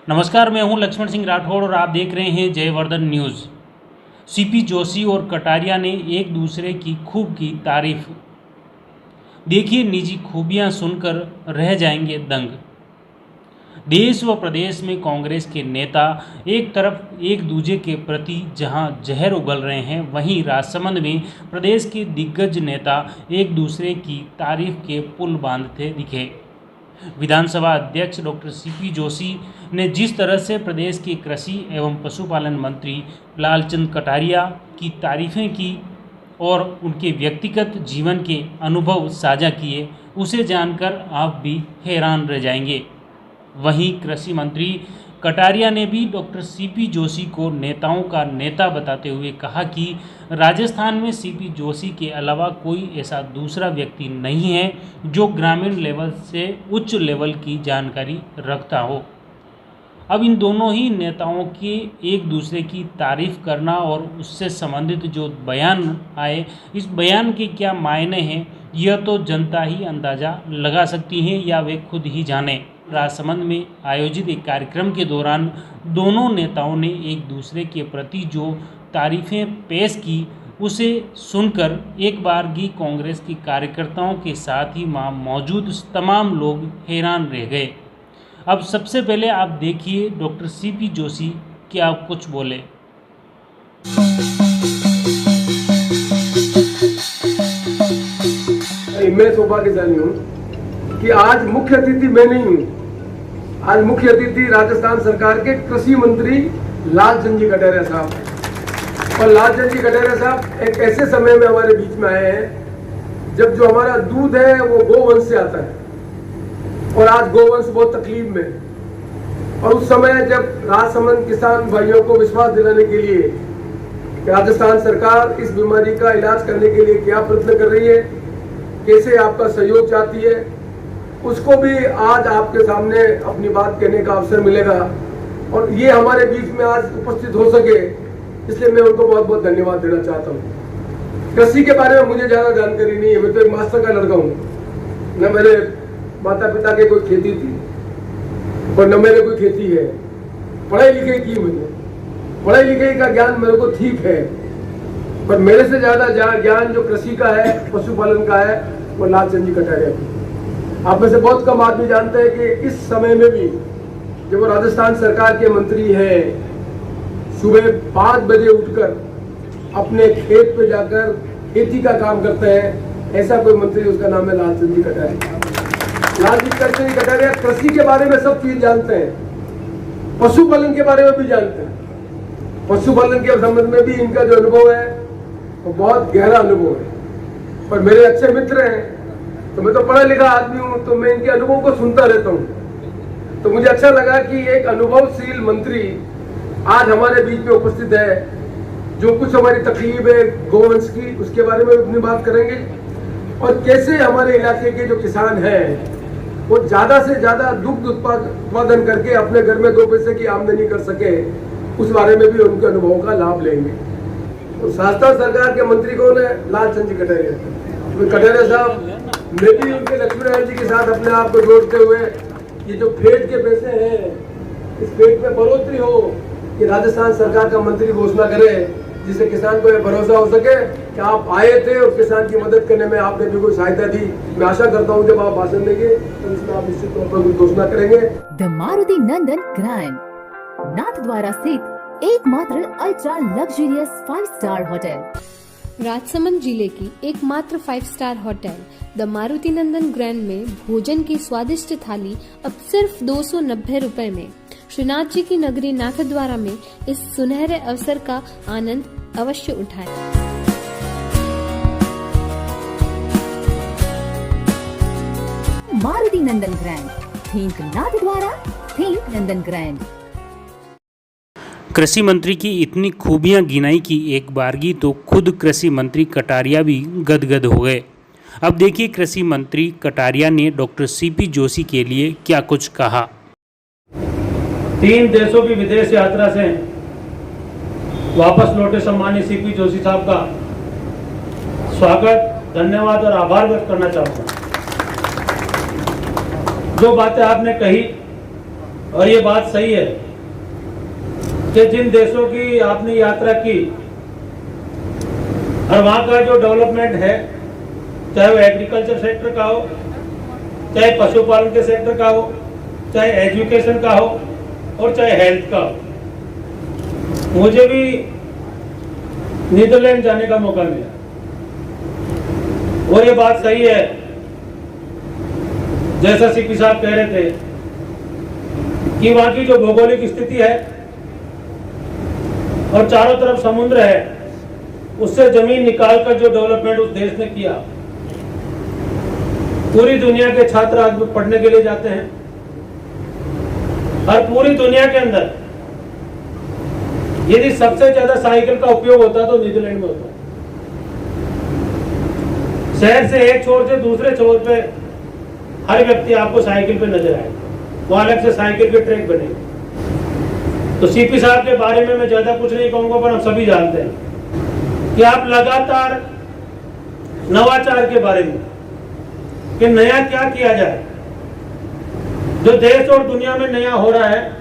नमस्कार, मैं हूं लक्ष्मण सिंह राठौड़ और आप देख रहे हैं जयवर्धन न्यूज़। सीपी जोशी और कटारिया ने एक दूसरे की खूब की तारीफ। देखिए, निजी खूबियां सुनकर रह जाएंगे दंग। देश व प्रदेश में कांग्रेस के नेता एक तरफ एक दूसरे के प्रति जहां जहर उगल रहे हैं, वहीं राजसमंद में प्रदेश के दिग्गज नेता एक दूसरे की तारीफ के पुल बांधते दिखे। विधानसभा अध्यक्ष डॉक्टर सीपी जोशी ने जिस तरह से प्रदेश के कृषि एवं पशुपालन मंत्री लालचंद कटारिया की तारीफें की और उनके व्यक्तिगत जीवन के अनुभव साझा किए, उसे जानकर आप भी हैरान रह जाएंगे। वहीं कृषि मंत्री कटारिया ने भी डॉक्टर सीपी जोशी को नेताओं का नेता बताते हुए कहा कि राजस्थान में सीपी जोशी के अलावा कोई ऐसा दूसरा व्यक्ति नहीं है जो ग्रामीण लेवल से उच्च लेवल की जानकारी रखता हो। अब इन दोनों ही नेताओं के एक दूसरे की तारीफ करना और उससे संबंधित जो बयान आए, इस बयान के क्या मायने हैं, यह तो जनता ही अंदाज़ा लगा सकती है या वे खुद ही जाने। राजसमंद में आयोजित एक कार्यक्रम के दौरान दोनों नेताओं ने एक दूसरे के प्रति जो तारीफें पेश की, उसे सुनकर एक बारगी कांग्रेस के कार्यकर्ताओं के साथ ही वहाँ मौजूद तमाम लोग हैरान रह गए। अब सबसे पहले आप देखिए डॉक्टर सीपी जोशी क्या कुछ बोले। मैं सौभाग्यशाली हूँ कि आज मुख्य अतिथि मैं नहीं हूँ। आज मुख्य अतिथि राजस्थान सरकार के कृषि मंत्री लालचंद जी कटारिया साहब। और लालचंद जी कटारिया साहब एक ऐसे समय में हमारे बीच में आए हैं जब जो हमारा दूध है वो गोवंश से आता है और आज गोवंश बहुत तकलीफ में। और उस समय जब राजसमंद किसान भाइयों को विश्वास दिलाने के लिए राजस्थान सरकार इस बीमारी का इलाज करने के लिए क्या प्रयत्न कर रही है, कैसे आपका सहयोग चाहती है, उसको भी आज आपके सामने अपनी बात कहने का अवसर मिलेगा। और ये हमारे बीच में आज उपस्थित हो सके, इसलिए मैं उनको बहुत बहुत धन्यवाद देना चाहता हूँ। कृषि के बारे में मुझे ज़्यादा जानकारी नहीं है, मैं तो एक मास्टर का लड़का हूँ। न मेरे माता पिता के कोई खेती थी और न मेरे कोई खेती है। पढ़ाई लिखाई की मैंने, पढ़ाई लिखाई का ज्ञान मेरे को ठीक है, पर मेरे से ज़्यादा ज्ञान जो कृषि का है, पशुपालन का है, वो लालचंद जी कटारिया की। आप में से बहुत कम आदमी जानते हैं कि इस समय में भी जब वो राजस्थान सरकार के मंत्री हैं, सुबह 5 बजे उठकर अपने खेत पे जाकर खेती का काम करते हैं, ऐसा कोई मंत्री, उसका नाम है लालचंद जी कटारिया। लालचंद जी कटारिया कृषि के बारे में सब चीज जानते हैं, पशुपालन के बारे में भी जानते हैं। पशुपालन के संबंध में भी इनका जो अनुभव है वो बहुत गहरा अनुभव है। पर मेरे अच्छे मित्र हैं, तो मैं तो पढ़ा लिखा आदमी हूँ, तो मैं इनके अनुभव को सुनता रहता हूँ। तो मुझे अच्छा लगा कि एक अनुभवशील मंत्री आज हमारे बीच में उपस्थित है। जो कुछ हमारी तकलीफ है गोवंश की, उसके बारे में अपनी बात करेंगे और कैसे हमारे इलाके के जो किसान हैं वो ज्यादा से ज्यादा दुग्ध उत्पादन करके अपने घर में 2 पैसे की आमदनी कर सके, उस बारे में भी उनके अनुभवों का लाभ लेंगे। तो राजस्थान सरकार के मंत्री कौन है? लालचंद जी कटारिया। तो कटारिया साहब, मैं भी उनके लक्ष्मीनारायण जी के साथ अपने आप को जोड़ते हुए ये जो फेड के पैसे हैं, इस फेड में बढ़ोतरी हो, कि राजस्थान सरकार का मंत्री घोषणा करे, जिससे किसान को यह भरोसा हो सके कि आप आए थे और किसान की मदद करने में आपने भी कोई सहायता दी। मैं आशा करता हूं जब आप भाषण देंगे तो इसमें आप निश्चित तौर पर कुछ घोषणा करेंगे। The Maruti Nandan grand, Nathdwara स्थित एकमात्र ultra luxurious 5 star hotel. Rajsamand जिले की एकमात्र 5 star hotel the Maruti Nandan grand में भोजन की स्वादिष्ट थाली अब सिर्फ 290 रुपए में। श्रीनाथ जी की नगरी नाथद्वारा में इस सुनहरे अवसर का आनंद अवश्य उठाएं। मारुति नंदन ग्रैंड, थिंक नाथद्वारा, थिंक नंदन ग्रैंड। कृषि मंत्री की इतनी खूबियां गिनाई कि एक बारगी तो खुद कृषि मंत्री कटारिया भी गदगद हो गए। अब देखिए कृषि मंत्री कटारिया ने डॉक्टर सीपी जोशी के लिए क्या कुछ कहा। 3 देशों की विदेश यात्रा से वापस लौटे सम्मानीय सीपी जोशी साहब का स्वागत, धन्यवाद और आभार व्यक्त करना चाहता हूँ। जो बातें आपने कही और ये बात सही है कि जिन देशों की आपने यात्रा की और वहाँ का जो डेवलपमेंट है, चाहे वो एग्रीकल्चर सेक्टर का हो, चाहे पशुपालन के सेक्टर का हो, चाहे एजुकेशन का हो और चाहे हेल्थ का हो। मुझे भी नीदरलैंड जाने का मौका मिला और ये बात सही है, जैसा सीपी साहब कह रहे थे कि वहां की जो भौगोलिक स्थिति है और चारों तरफ समुद्र है, उससे जमीन निकालकर जो डेवलपमेंट उस देश ने किया, पूरी दुनिया के छात्र आज पढ़ने के लिए जाते हैं और पूरी दुनिया के अंदर यदि सबसे ज्यादा साइकिल का उपयोग होता तो नीदरलैंड में होता। शहर से एक छोर से दूसरे छोर पे हर व्यक्ति आपको साइकिल पे नजर आएगा, वो अलग से साइकिल के ट्रैक बने। तो सीपी साहब के बारे में मैं ज्यादा कुछ नहीं कहूंगा, पर हम सभी जानते हैं कि आप लगातार नवाचार के बारे में कि नया क्या किया जाए, जो देश और दुनिया में नया हो रहा है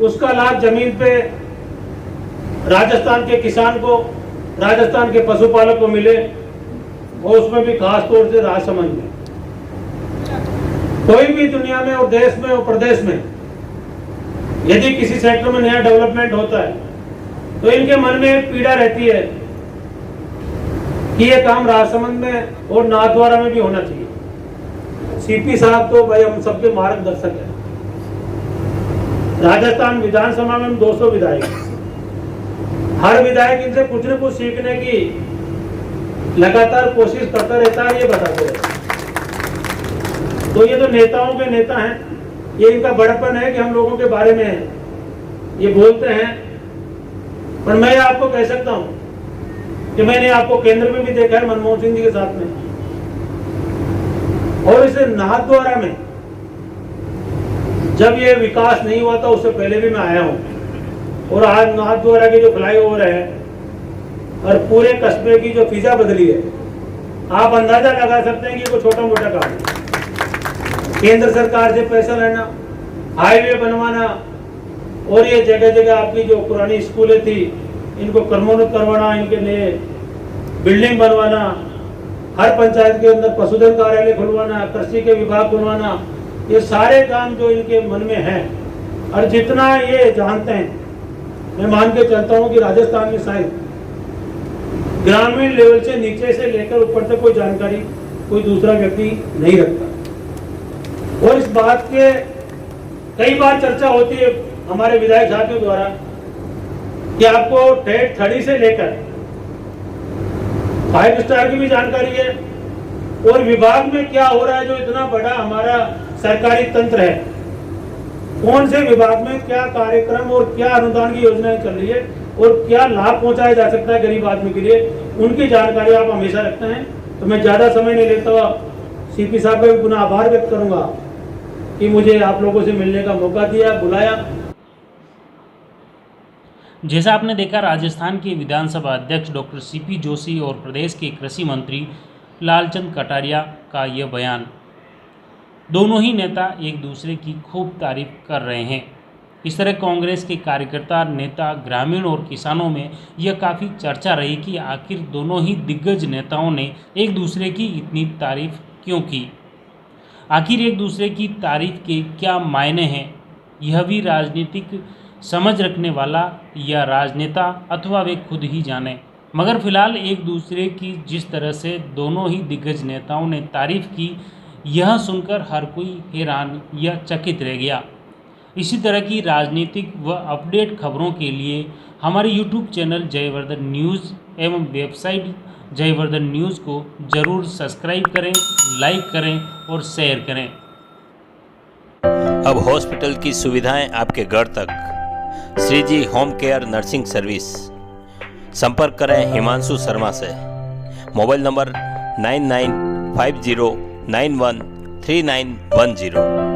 उसका लाभ जमीन पे राजस्थान के किसान को, राजस्थान के पशुपालक को मिले, और उसमें भी खास तौर से राजसमंद में। कोई भी दुनिया में और देश में और प्रदेश में यदि किसी सेक्टर में नया डेवलपमेंट होता है तो इनके मन में एक पीड़ा रहती है कि ये काम राजसमंद में और नाथद्वारा में भी होना चाहिए। सीपी साहब तो भाई हम सबके मार्गदर्शक हैं। राजस्थान विधानसभा में 200 विधायक, हर विधायक इनसे कुछ न कुछ सीखने की लगातार कोशिश करता रहता है, ये बताते रहता है। तो ये तो नेताओं के नेता हैं, ये इनका बड़प्पन है कि हम लोगों के बारे में ये बोलते हैं। पर मैं आपको कह सकता हूं कि मैंने आपको केंद्र में भी देखा है मनमोहन सिंह जी के साथ में, और इसे नाथद्वारा में जब ये विकास नहीं हुआ था उससे पहले भी मैं आया हूं, और आज नाथद्वारा के जो फ्लाईओवर है और पूरे कस्बे की जो फिजा बदली है, आप अंदाजा लगा सकते हैं कि कोई छोटा मोटा काम है। केंद्र सरकार से पैसा लेना, हाईवे बनवाना, और ये जगह जगह आपकी जो पुरानी स्कूलें थी इनको क्रमोन्नत करवाना, इनके लिए बिल्डिंग बनवाना, हर पंचायत के अंदर पशुधन कार्यालय खुलवाना, कृषि के विभाग खुलवाना, ये सारे काम जो इनके मन में हैं और जितना ये जानते हैं, मैं मान के चलता हूँ कि राजस्थान में शायद ग्रामीण लेवल से नीचे से लेकर ऊपर तक कोई जानकारी कोई दूसरा व्यक्ति नहीं रखता। और इस बात के कई बार चर्चा होती है हमारे विधायक साथियों द्वारा कि आपको ठेठ थड़ी से लेकर 5 स्टार की भी जानकारी है, और विभाग में क्या हो रहा है, जो इतना बड़ा हमारा सरकारी तंत्र है, कौन से विभाग में क्या कार्यक्रम और क्या अनुदान की योजनाएं चल रही है और क्या लाभ पहुंचाया जा सकता है गरीब आदमी के लिए, उनकी जानकारी आप हमेशा रखते हैं। तो मैं ज्यादा समय नहीं लेता हुआ सीपी साहब का भी पुनः आभार व्यक्त करूंगा कि मुझे आप लोगों से मिलने का मौका दिया, बुलाया। जैसा आपने देखा, राजस्थान के विधानसभा अध्यक्ष डॉक्टर सीपी जोशी और प्रदेश के कृषि मंत्री लालचंद कटारिया का यह बयान। दोनों ही नेता एक दूसरे की खूब तारीफ कर रहे हैं। इस तरह कांग्रेस के कार्यकर्ता, नेता, ग्रामीण और किसानों में यह काफ़ी चर्चा रही कि आखिर दोनों ही दिग्गज नेताओं ने एक दूसरे की इतनी तारीफ क्यों की। आखिर एक दूसरे की तारीफ के क्या मायने हैं, यह भी राजनीतिक समझ रखने वाला या राजनेता अथवा वे खुद ही जाने। मगर फिलहाल एक दूसरे की जिस तरह से दोनों ही दिग्गज नेताओं ने तारीफ की, यह सुनकर हर कोई हैरान या चकित रह गया। इसी तरह की राजनीतिक व अपडेट खबरों के लिए हमारे YouTube चैनल जयवर्धन न्यूज़ एवं वेबसाइट जयवर्धन न्यूज़ को ज़रूर सब्सक्राइब करें, लाइक करें और शेयर करें। अब हॉस्पिटल की सुविधाएं आपके घर तक। Shriji home care nursing service. संपर्क करें हिमांशु शर्मा से। Mobile number 9950913910।